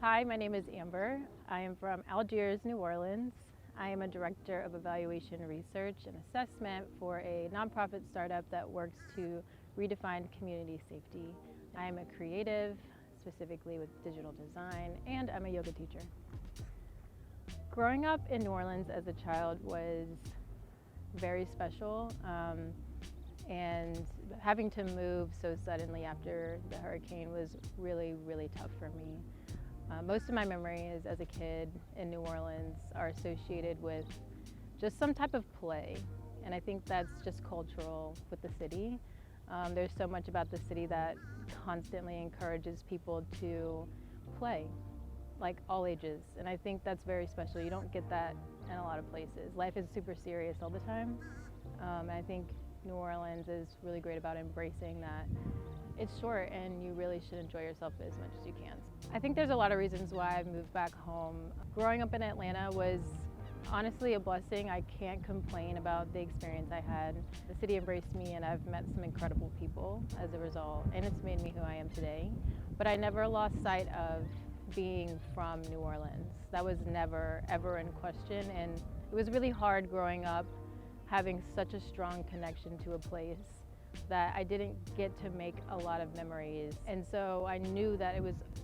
Hi, my name is Amber. I am from Algiers, New Orleans. I am a director of evaluation research and assessment for a nonprofit startup that works to redefine community safety. I am a creative, specifically with digital design, and I'm a yoga teacher. Growing up in New Orleans as a child was very special, and having to move so suddenly after the hurricane was really, really tough for me. Most of my memories as a kid in New Orleans are associated with just some type of play, and I think that's just cultural with the city. There's so much about the city that constantly encourages people to play, like all ages, and I think that's very special. You don't get that in a lot of places. Life is super serious all the time, and I think New Orleans is really great about embracing that. It's short and you really should enjoy yourself as much as you can. I think there's a lot of reasons why I moved back home. Growing up in Atlanta was honestly a blessing. I can't complain about the experience I had. The city embraced me and I've met some incredible people as a result, and it's made me who I am today. But I never lost sight of being from New Orleans. That was never ever in question, and it was really hard growing up having such a strong connection to a place that I didn't get to make a lot of memories. And so I knew that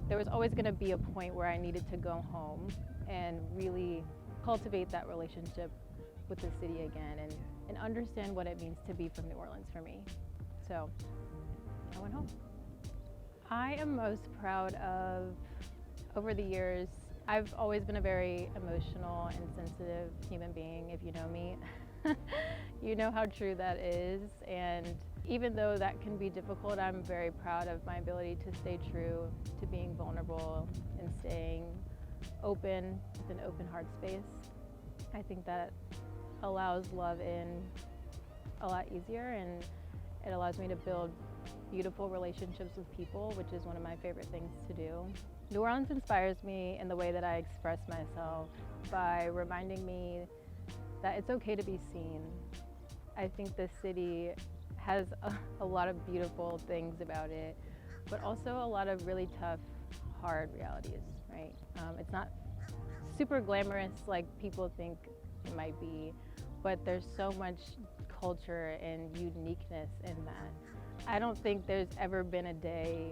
there was always going to be a point where I needed to go home and really cultivate that relationship with the city again and understand what it means to be from New Orleans for me. So I went home. I am most proud of, over the years, I've always been a very emotional and sensitive human being. If you know me, you know how true that is. And even though that can be difficult, I'm very proud of my ability to stay true to being vulnerable and staying open with an open heart space. I think that allows love in a lot easier, and it allows me to build beautiful relationships with people, which is one of my favorite things to do. New Orleans inspires me in the way that I express myself by reminding me that it's okay to be seen. I think the city has a lot of beautiful things about it, but also a lot of really tough, hard realities, right? It's not super glamorous like people think it might be, but there's so much culture and uniqueness in that. I don't think there's ever been a day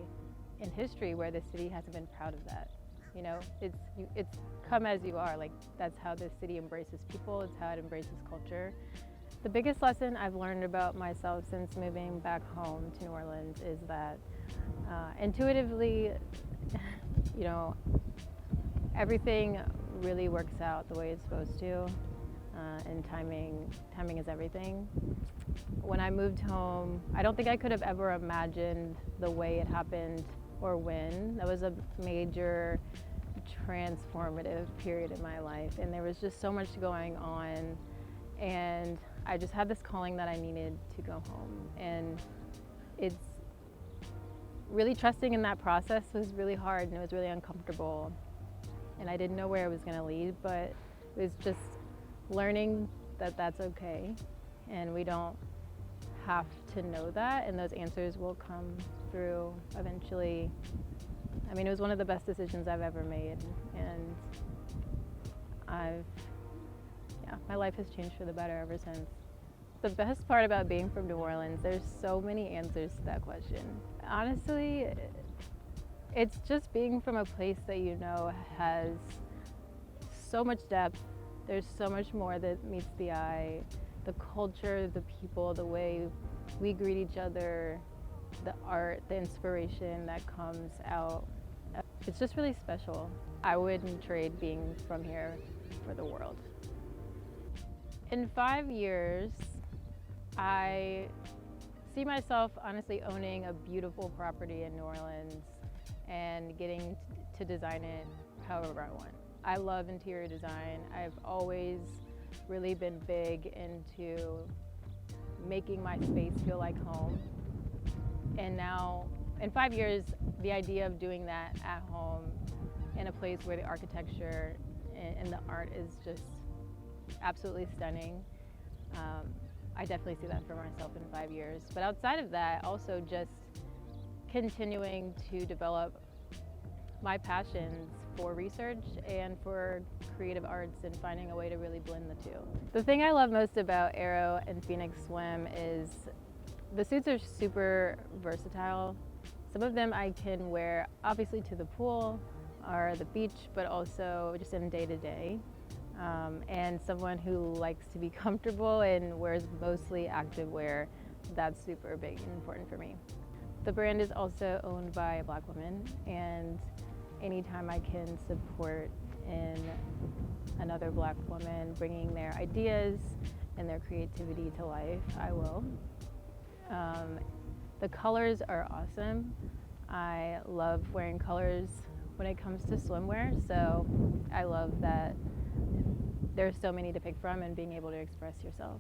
in history where the city hasn't been proud of that. You know, it's come as you are. Like, that's how the city embraces people. It's how it embraces culture. The biggest lesson I've learned about myself since moving back home to New Orleans is that intuitively, you know, everything really works out the way it's supposed to, and timing is everything. When I moved home, I don't think I could have ever imagined the way it happened or when. That was a major transformative period in my life, and there was just so much going on, and I just had this calling that I needed to go home. And it's really trusting in that process was really hard, and it was really uncomfortable, and I didn't know where it was going to lead, but it was just learning that that's okay, and we don't have to know that, and those answers will come through eventually. I mean, it was one of the best decisions I've ever made, and my life has changed for the better ever since. The best part about being from New Orleans, there's so many answers to that question. Honestly, it's just being from a place that you know has so much depth. There's so much more that meets the eye. The culture, the people, the way we greet each other, the art, the inspiration that comes out. It's just really special. I wouldn't trade being from here for the world. In 5 years, I see myself honestly owning a beautiful property in New Orleans and getting to design it however I want. I love interior design. I've always really been big into making my space feel like home. And now, in 5 years, the idea of doing that at home in a place where the architecture and the art is just absolutely stunning, I definitely see that for myself in 5 years. But outside of that, also just continuing to develop my passions for research and for creative arts and finding a way to really blend the two. The thing I love most about Aero and Phoenix Swim is the suits are super versatile. Some of them I can wear obviously to the pool or the beach, but also just in day-to-day. And someone who likes to be comfortable and wears mostly active wear, that's super big and important for me. The brand is also owned by a Black woman, and anytime I can support in another Black woman bringing their ideas and their creativity to life, I will. The colors are awesome. I love wearing colors when it comes to swimwear, so I love that there's so many to pick from and being able to express yourself.